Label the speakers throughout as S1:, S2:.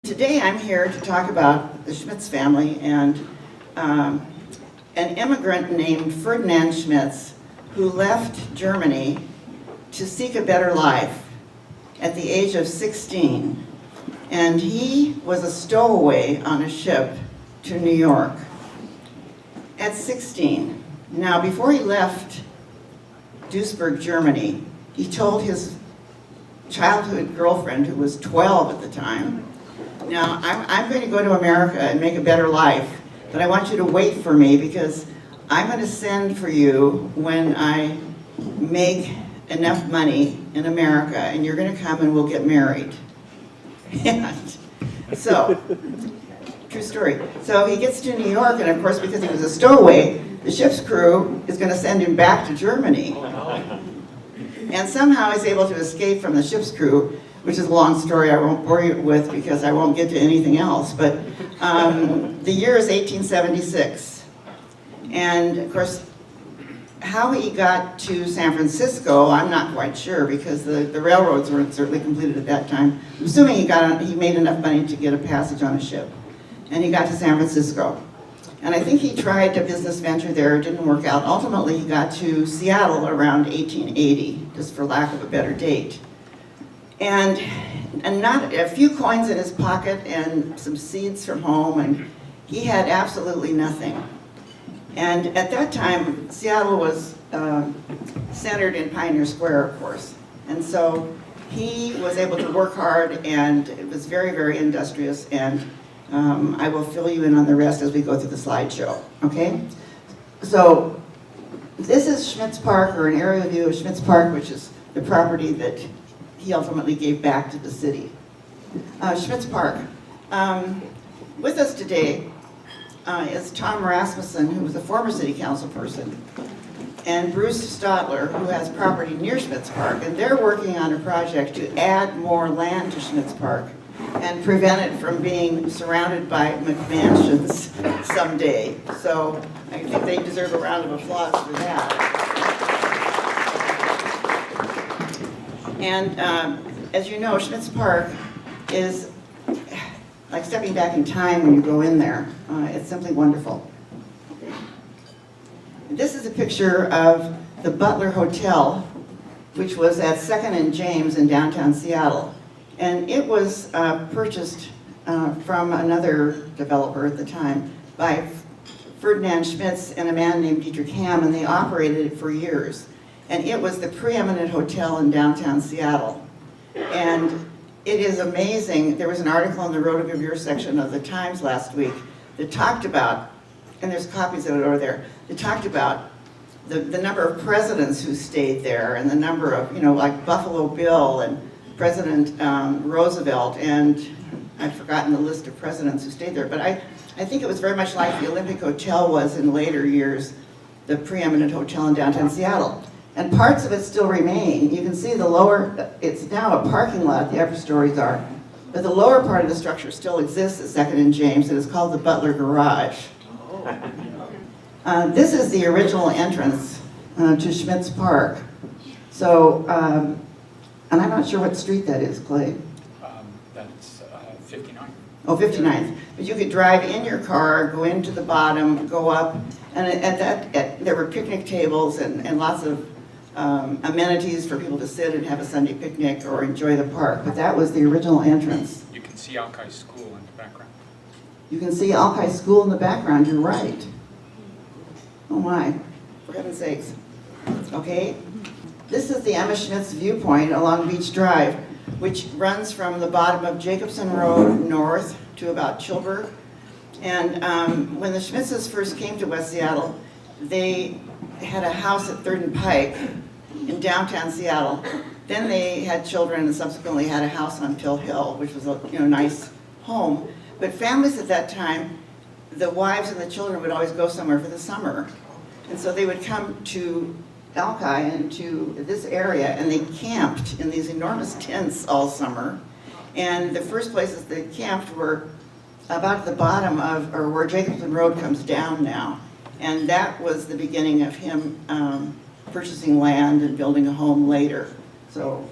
S1: Today I'm here to talk about the Schmitz family and an immigrant named Ferdinand Schmitz who left Germany to seek a better life at the age of 16. And he was a stowaway on a ship to New York at 16. Now, before he left Duisburg, Germany, he told his childhood girlfriend, who was 12 at the time, now, I'm going to go to America and make a better life, but I want you to wait for me because I'm going to send for you when I make enough money in America, and you're going to come and we'll get married. And so, true story. So he gets to New York, and of course, because he was a stowaway, the ship's crew is going to send him back to Germany. And somehow he's able to escape from the ship's crew, which is a long story I won't bore you with because I won't get to anything else. But the year is 1876. And of course, how he got to San Francisco, I'm not quite sure because the railroads weren't certainly completed at that time. I'm assuming he made enough money to get a passage on a ship. And he got to San Francisco. And I think he tried a business venture there, it didn't work out. Ultimately, he got to Seattle around 1880, just for lack of a better date. And not a few coins in his pocket and some seeds from home, and he had absolutely nothing. And at that time, Seattle was centered in Pioneer Square, of course. And so he was able to work hard, and it was very, very industrious, and I will fill you in on the rest as we go through the slideshow, okay? So this is Schmitz Park, or an aerial view of Schmitz Park, which is the property that he ultimately gave back to the city. Schmitz Park. With us today is Tom Rasmussen, who was a former city council person, and Bruce Stotler, who has property near Schmitz Park, and they're working on a project to add more land to Schmitz Park and prevent it from being surrounded by McMansions someday. So I think they deserve a round of applause for that. And as you know, Schmitz Park is like stepping back in time when you go in there. It's simply wonderful. This is a picture of the Butler Hotel, which was at 2nd and James in downtown Seattle. And it was purchased from another developer at the time by Ferdinand Schmitz and a man named Dietrich Hamm, and they operated it for years. And it was the preeminent hotel in downtown Seattle. And it is amazing. There was an article in the Rotary section of the Times last week that talked about, and there's copies of it over there, that talked about the number of presidents who stayed there and the number of, like Buffalo Bill and President Roosevelt, and I've forgotten the list of presidents who stayed there, but I think it was very much like the Olympic Hotel was in later years, the preeminent hotel in downtown Seattle. And parts of it still remain. You can see the lower, it's now a parking lot, the upper stories are, but the lower part of the structure still exists at 2nd and James, and it's called the Butler Garage. This is the original entrance to Schmitz Park. So, and I'm not sure what street that is, Clay.
S2: That's 59.
S1: Oh, 59th. But you could drive in your car, go into the bottom, go up, and there were picnic tables and lots of amenities for people to sit and have a Sunday picnic or enjoy the park. But that was the original entrance.
S2: You can see Alki School in the background.
S1: You can see Alki School in the background, you're right. Oh my, for heaven's sakes. Okay, this is the Emma Schmitz viewpoint along Beach Drive, which runs from the bottom of Jacobson Road north to about Chilburg. And when the Schmitzes first came to West Seattle, they had a house at 3rd and Pike in downtown Seattle. Then they had children and subsequently had a house on Pill Hill, which was a nice home. But families at that time, the wives and the children would always go somewhere for the summer. And so they would come to Alki and to this area, and they camped in these enormous tents all summer. And the first places they camped were about the bottom of, or where Jacobson Road comes down now. And that was the beginning of him purchasing land and building a home later. So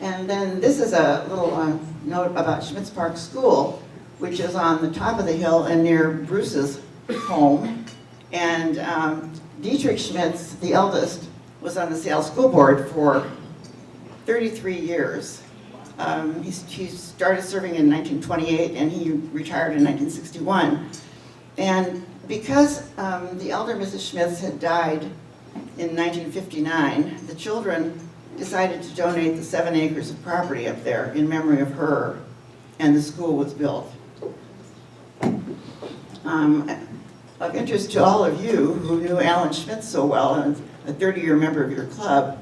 S1: And then this is a little note about Schmitz Park School, which is on the top of the hill and near Bruce's home. And Dietrich Schmitz, the eldest, was on the Seattle School Board for 33 years. He started serving in 1928 and he retired in 1961. And because the elder Mrs. Schmitz had died in 1959, the children decided to donate the 7 acres of property up there in memory of her, and the school was built. Of interest to all of you who knew Alan Schmitz so well, and a 30-year member of your club,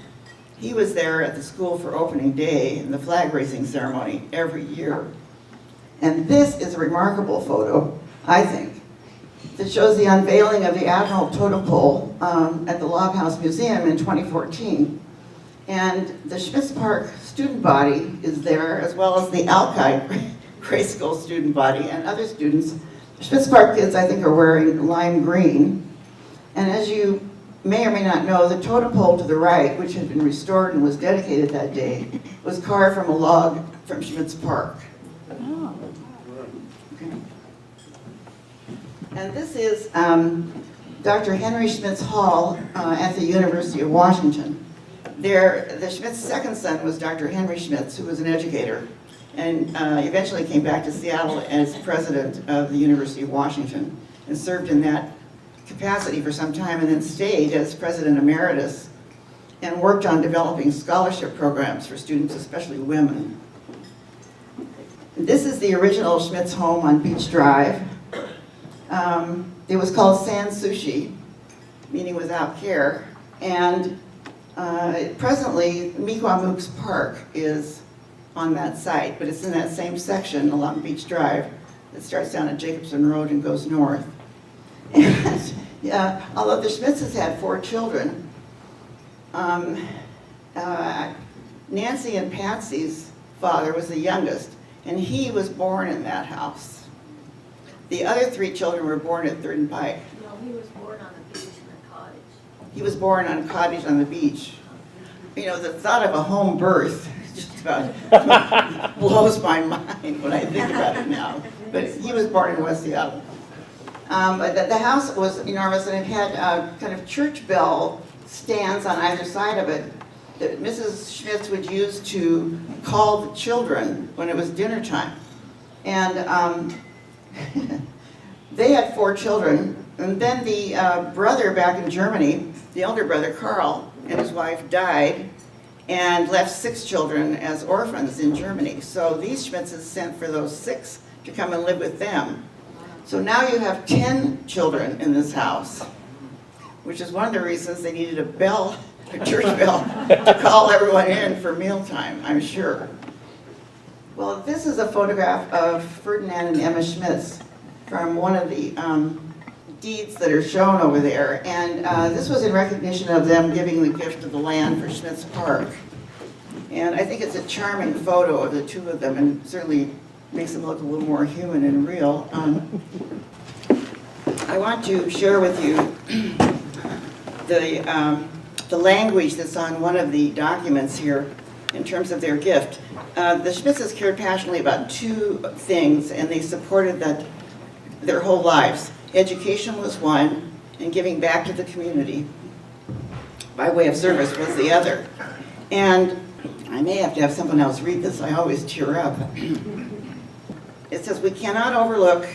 S1: he was there at the school for opening day and the flag raising ceremony every year. And this is a remarkable photo, I think, that shows the unveiling of the Admiral Totem Pole at the Log House Museum in 2014. And the Schmitz Park student body is there, as well as the Alki grade school student body and other students. The Schmitz Park kids, I think, are wearing lime green. And as you may or may not know, the totem pole to the right, which had been restored and was dedicated that day, was carved from a log from Schmitz Park.
S3: Oh.
S1: Okay. And this is Dr. Henry Schmitz Hall at the University of Washington. The Schmitz second son was Dr. Henry Schmitz, who was an educator, and eventually came back to Seattle as president of the University of Washington and served in that capacity for some time, and then stayed as president emeritus and worked on developing scholarship programs for students, especially women. This is the original Schmitz home on Beach Drive. It was called Sand Sushi, meaning without care, and presently Mi'kmaq Park is on that site, but it's in that same section along Beach Drive that starts down at Jacobson Road and goes north. And yeah, although the Schmitzes had 4 children, Nancy and Patsy's father was the youngest, and he was born in that house. The other 3 children were born at Third and Pike.
S4: No, he was born on the beach in a cottage.
S1: He was born on a cottage on the beach. You know, the thought of a home birth just about blows my mind when I think about it now. But he was born in West Seattle. But the house was enormous, and it had kind of church bell stands on either side of it that Mrs. Schmitz would use to call the children when it was dinner time. And they had 4 children, and then the brother back in Germany, the elder brother Carl, and his wife died and left 6 children as orphans in Germany. So these Schmitzes sent for those 6 to come and live with them. So now you have 10 children in this house, which is one of the reasons they needed a bell, a church bell, to call everyone in for mealtime, I'm sure. Well, this is a photograph of Ferdinand and Emma Schmitz from one of the deeds that are shown over there. And this was in recognition of them giving the gift of the land for Schmitz Park. And I think it's a charming photo of the 2 of them, and certainly makes them look a little more human and real. I want to share with you the language that's on one of the documents here in terms of their gift. The Schmitzes cared passionately about 2 things, and they supported that their whole lives. Education was one, and giving back to the community by way of service was the other. And I may have to have someone else read this, I always tear up. It says, "We cannot overlook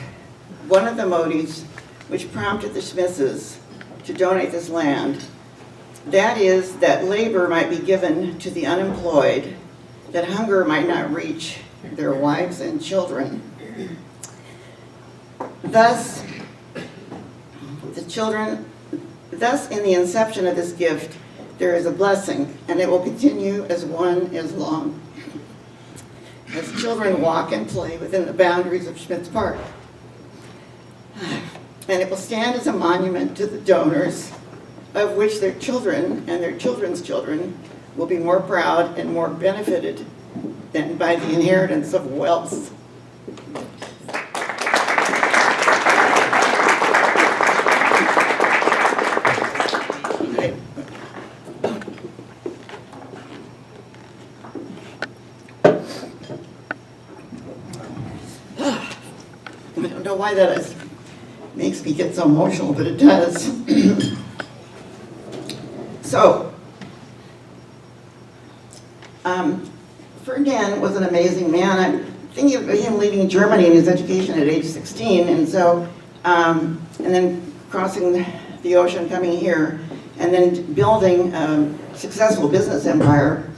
S1: one of the motives which prompted the Schmitzes to donate this land. That is, that labor might be given to the unemployed, that hunger might not reach their wives and children. Thus, in the inception of this gift, there is a blessing, and it will continue as one is long, as children walk and play within the boundaries of Schmitz Park. And it will stand as a monument to the donors, of which their children and their children's children will be more proud and more benefited than by the inheritance of wealth." I don't know why that makes me get so emotional, but it does. So, Ferdinand was an amazing man. I'm thinking of him leaving Germany in his education at age 16, and so, and then crossing the ocean, coming here, and then building a successful business empire.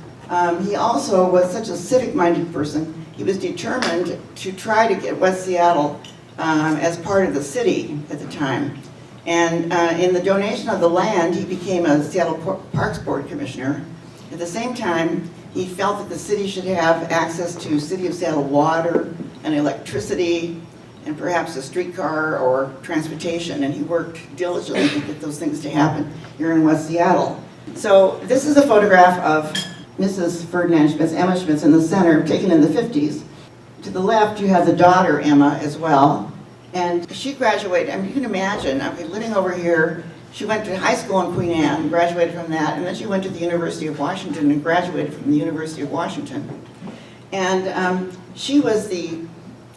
S1: He also was such a civic-minded person. He was determined to try to get West Seattle as part of the city at the time. And in the donation of the land, he became a Seattle Parks Board Commissioner. At the same time, he felt that the city should have access to City of Seattle water and electricity and perhaps a streetcar or transportation, and he worked diligently to get those things to happen here in West Seattle. So this is a photograph of Mrs. Ferdinand Schmitz, Emma Schmitz, in the center, taken in the 50s. To the left, you have the daughter, Emma, as well. And she graduated, I mean, you can imagine, living over here, she went to high school in Queen Anne, graduated from that, and then she went to the University of Washington and graduated from the University of Washington. And she was the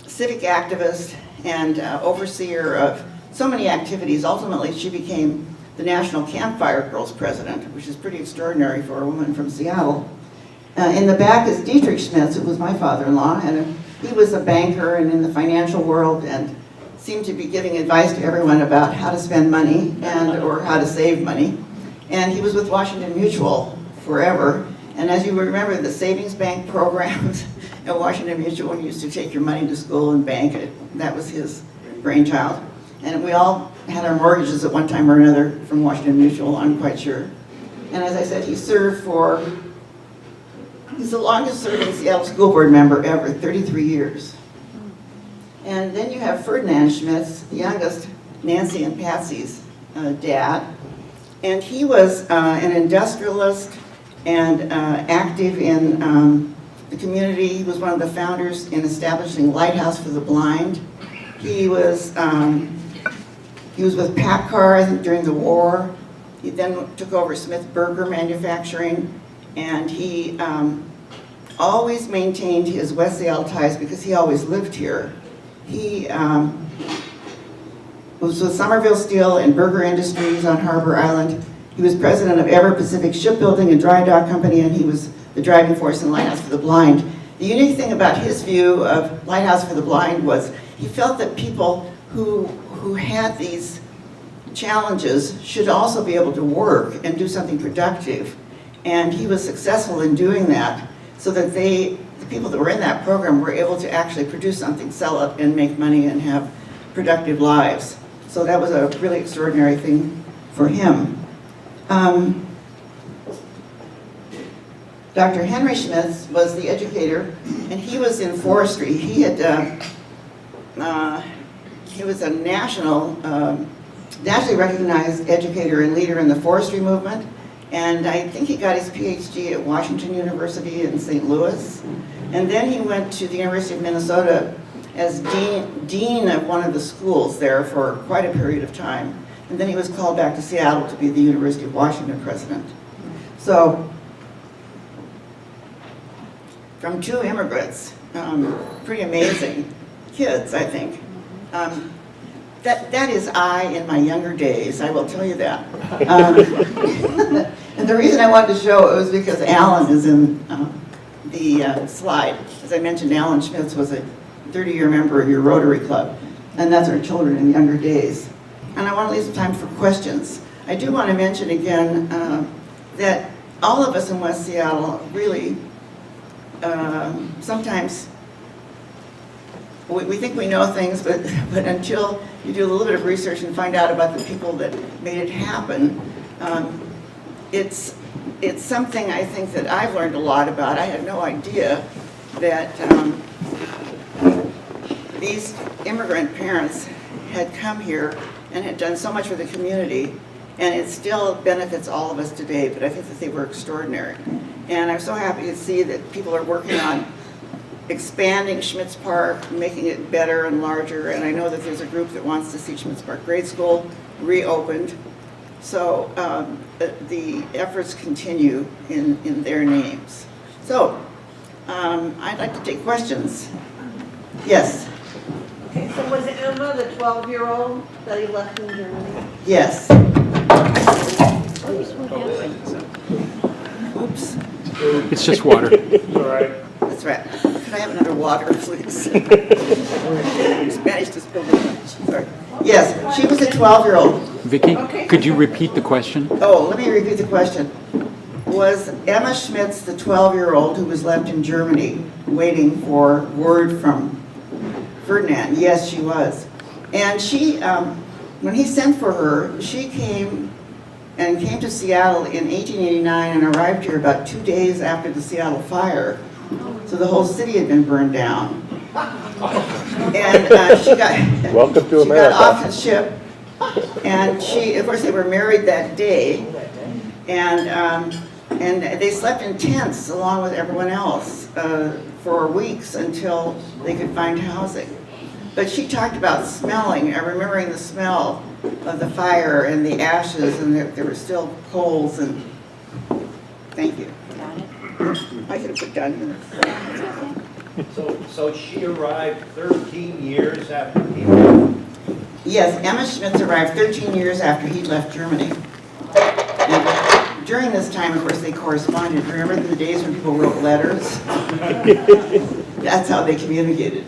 S1: civic activist and overseer of so many activities. Ultimately, she became the National Campfire Girls President, which is pretty extraordinary for a woman from Seattle. In the back is Dietrich Schmitz, who was my father-in-law, and he was a banker and in the financial world and seemed to be giving advice to everyone about how to spend money or how to save money. And he was with Washington Mutual forever. And as you remember, the savings bank programs at Washington Mutual, you used to take your money to school and bank it. That was his brainchild. And we all had our mortgages at one time or another from Washington Mutual, I'm quite sure. And as I said, he's the longest serving Seattle School Board member ever, 33 years. And then you have Ferdinand Schmitz, the youngest, Nancy and Patsy's dad. And he was an industrialist and active in the community. He was one of the founders in establishing Lighthouse for the Blind. He was with PACCAR, I think, during the war. He then took over Smith Burger Manufacturing, and he always maintained his West Seattle ties because he always lived here. He was with Somerville Steel and Burger Industries on Harbor Island. He was president of Ever Pacific Shipbuilding and Dry Dock Company, and he was the driving force in Lighthouse for the Blind. The unique thing about his view of Lighthouse for the Blind was he felt that people who had these challenges should also be able to work and do something productive. And he was successful in doing that so that the people that were in that program were able to actually produce something, sell it, and make money and have productive lives. So that was a really extraordinary thing for him. Dr. Henry Schmitz was the educator, and he was in forestry. He was a nationally recognized educator and leader in the forestry movement, and I think he got his PhD at Washington University in St. Louis, and then he went to the University of Minnesota as dean of one of the schools there for quite a period of time, and then he was called back to Seattle to be the University of Washington president. So, from two immigrants, pretty amazing kids, I think. That is I in my younger days, I will tell you that. And the reason I wanted to show it was because Alan is in the slide. As I mentioned, Alan Schmitz was a 30-year member of your Rotary Club, and that's our children in younger days. And I want to leave some time for questions. I do want to mention again that all of us in West Seattle really sometimes we think we know things, but until you do a little bit of research and find out about the people that made it happen, it's something I think that I've learned a lot about. I had no idea that these immigrant parents had come here and had done so much for the community, and it still benefits all of us today, but I think that they were extraordinary. And I'm so happy to see that people are working on expanding Schmitz Park, making it better and larger, and I know that there's a group that wants to see Schmitz Park Grade School reopened. So the efforts continue in their names. So I'd like to take questions. Yes,
S3: Okay, so was Emma the 12-year-old that he left in Germany?
S1: yes.
S4: Oops, what happened?
S1: Oops,
S2: It's just water.
S5: All right.
S1: that's right. Could I have another water, please? Spanish to spill the sorry. Yes, she was a 12-year-old.
S2: Vicki,
S3: Okay.
S2: could you repeat the question?
S1: Oh, let me repeat the question. Was Emma Schmitz the 12-year-old who was left in Germany waiting for word from Ferdinand? Yes, she was. And she, when he sent for her, she came to Seattle in 1889 and arrived here about 2 days after the Seattle fire. So the whole city had been burned down. And she got
S5: Welcome to
S1: she got
S5: America.
S1: off the ship, and she, of course, they were married that day, and they slept in tents along with everyone else for weeks until they could find housing. But she talked about smelling, remembering the smell of the fire and the ashes, and there were still coals. And thank you. I could have put down here.
S6: So she arrived 13 years after he left?
S1: Yes, Emma Schmitz arrived 13 years after he left Germany. And during this time, of course, they corresponded. Remember the days when people wrote letters? That's how they communicated.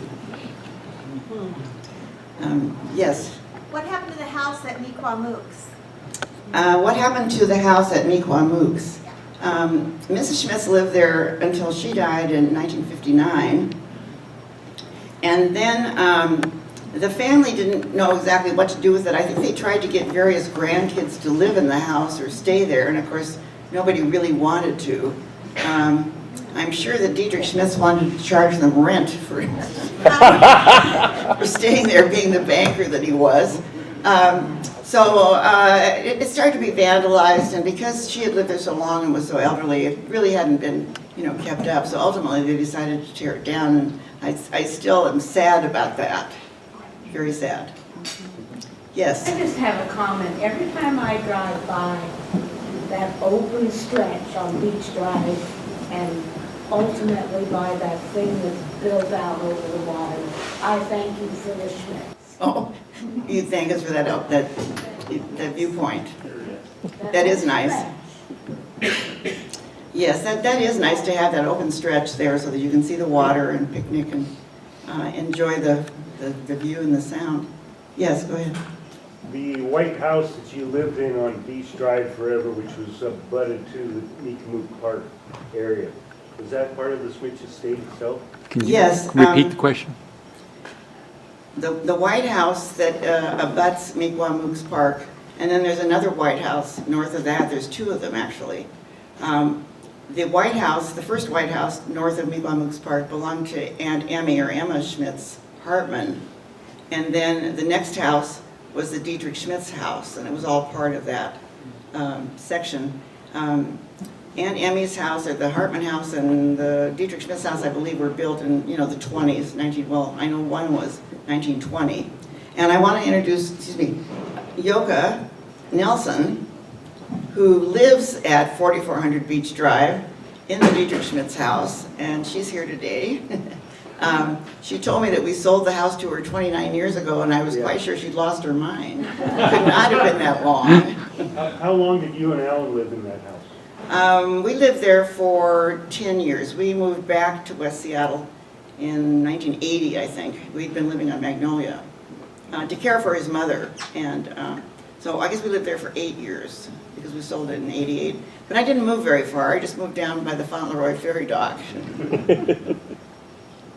S1: Yes.
S3: What happened to the house at Miquamooks?
S1: What happened to the house at Miquamooks? Mrs. Schmitz lived there until she died in 1959. And then the family didn't know exactly what to do with it. I think they tried to get various grandkids to live in the house or stay there, and of course, nobody really wanted to. I'm sure that Dietrich Schmitz wanted to charge them rent for staying there, being the banker that he was. So it started to be vandalized, and because she had lived there so long and was so elderly, it really hadn't been, kept up. So ultimately, they decided to tear it down, and I still am sad about that. Very sad. Yes.
S7: I just have a comment. Every time I drive by that open stretch on Beach Drive and ultimately by that thing that's built out over the water, I thank you for the Schmitz.
S1: Oh, you thank us for that viewpoint. That is nice. Yes, that is nice to have that open stretch there so that you can see the water and picnic and enjoy the view and the sound. Yes, go ahead.
S5: The White House that you lived in on Beach Drive forever, which was abutted to the Miquamooks Park area, was that part of the Schmitz estate itself?
S2: Can you
S1: Yes,
S2: repeat the question?
S1: The White House that abuts Miquamooks Park, and then there's another White House north of that. There's two of them, actually. The White House, the first White House north of Miquamooks Park, belonged to Aunt Emmy, or Emma Schmitz Hartman. And then the next house was the Dietrich Schmitz house, and it was all part of that section. Aunt Emmy's house, or the Hartman house, and the Dietrich Schmitz house, I believe, were built in, the 20s, well, I know one was 1920. And I want to introduce, Yoka Nelson, who lives at 4400 Beach Drive in the Dietrich Schmitz house, and she's here today. She told me that we sold the house to her 29 years ago, and I was quite sure she'd lost her mind. Could not have been that long.
S5: How long did you and Alan live in that house?
S1: We lived there for 10 years. We moved back to West Seattle in 1980, I think. We'd been living on Magnolia to care for his mother. And so I guess we lived there for 8 years because we sold it in 88. But I didn't move very far. I just moved down by the Fauntleroy ferry dock.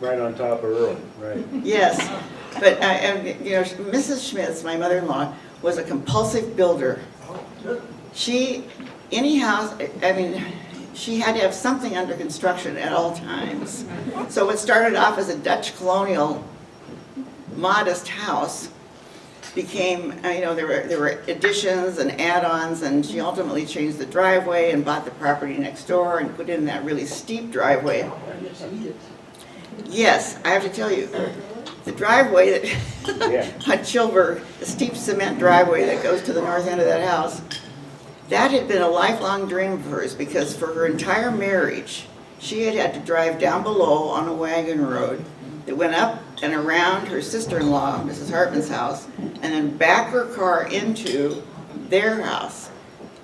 S5: Right on top of Earl, right?
S1: Yes. But, Mrs. Schmitz, my mother-in-law, was a compulsive builder. Any house, she had to have something under construction at all times. So what started off as a Dutch colonial modest house became, there were additions and add-ons, and she ultimately changed the driveway and bought the property next door and put in that really steep driveway. Yes, I have to tell you, the driveway on Chilburg, the steep cement driveway that goes to the north end of that house, that had been a lifelong dream of hers, because for her entire marriage, she had had to drive down below on a wagon road that went up and around her sister-in-law, Mrs. Hartman's house, and then back her car into their house.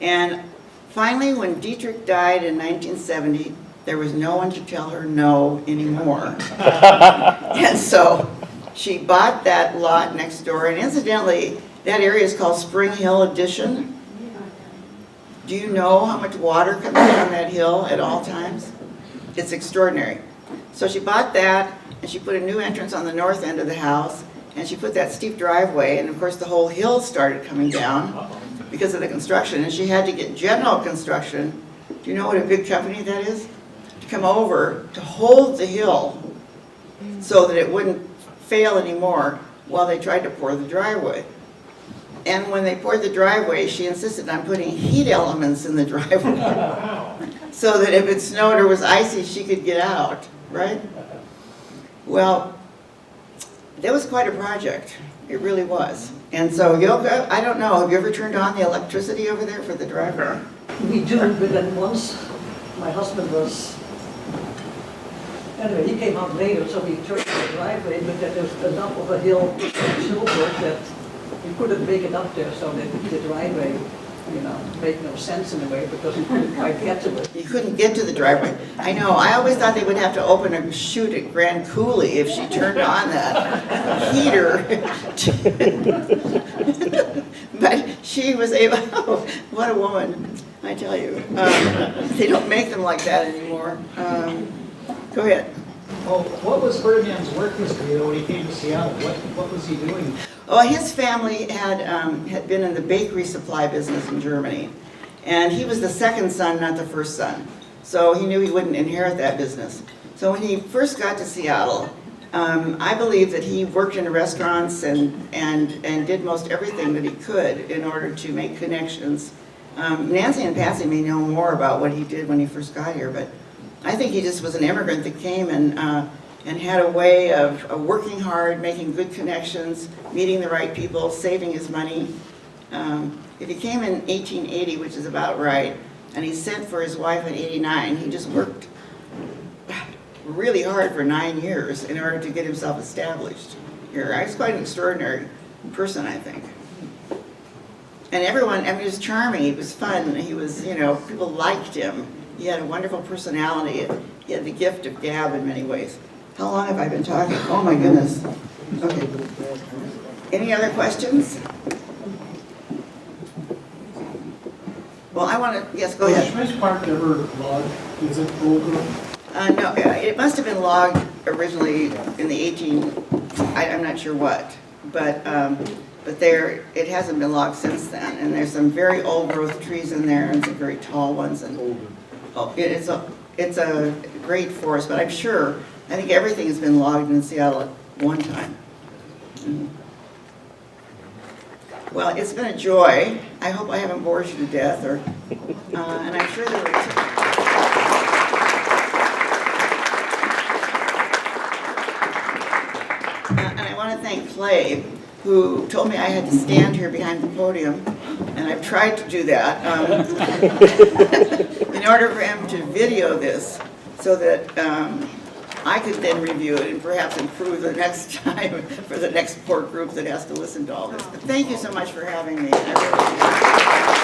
S1: And finally, when Dietrich died in 1970, there was no one to tell her no anymore. And so she bought that lot next door, and incidentally, that area is called Spring Hill Addition. Do you know how much water comes down that hill at all times? It's extraordinary. So she bought that, and she put a new entrance on the north end of the house, and she put that steep driveway, and of course the whole hill started coming down because of the construction, and she had to get general construction. Do you know what a big company that is? To come over to hold the hill so that it wouldn't fail anymore while they tried to pour the driveway. And when they poured the driveway, she insisted on putting heat elements in the driveway so that if it snowed or was icy, she could get out, right? Well, that was quite a project. It really was. And so Yoga, I don't know, have you ever turned on the electricity over there for the driveway?
S8: We do, but then once my husband was, anyway, he came out later, so we turned the driveway, but there was enough of a hill silver that we couldn't make it up there, so that the driveway, you know, made no sense in a way because we couldn't quite get to it.
S1: You couldn't get to the driveway. I know, I always thought they would have to open a chute at Grand Coulee if she turned on that heater. But she was able, oh, what a woman, I tell you. They don't make them like that anymore. Go ahead.
S9: Well, what was Ferdinand's work history when he came to Seattle? What was he doing?
S1: Oh, his family had been in the bakery supply business in Germany, and he was the second son, not the first son. So he knew he wouldn't inherit that business. So when he first got to Seattle, I believe that he worked in restaurants and did most everything that he could in order to make connections. Nancy and Patsy may know more about what he did when he first got here, but I think he just was an immigrant that came and had a way of working hard, making good connections, meeting the right people, saving his money. If he came in 1880, which is about right, and he sent for his wife in 89, he just worked really hard for 9 years in order to get himself established here. He's quite an extraordinary person, I think. And everyone, I mean, he was charming, he was fun, he was, you know, people liked him. He had a wonderful personality. He had the gift of gab in many ways. How long have I been talking? Oh my goodness. Okay. Any other questions? Well, I want to, yes, go
S9: Was
S1: ahead.
S9: Schmitz Park ever logged? Is it older?
S1: No, it must have been logged originally in the I'm not sure what, but it hasn't been logged since then. And there's some very old growth trees in there and some very tall ones. And it's a great forest, but I think everything has been logged in Seattle at one time. Well, it's been a joy. I hope I haven't bored you to death, and I'm sure there were. And I want to thank Clay, who told me I had to stand here behind the podium, and I've tried to do that in order for him to video this so that I could then review it and perhaps improve the next time for the next poor group that has to listen to all this. But thank you so much for having me. I really appreciate it.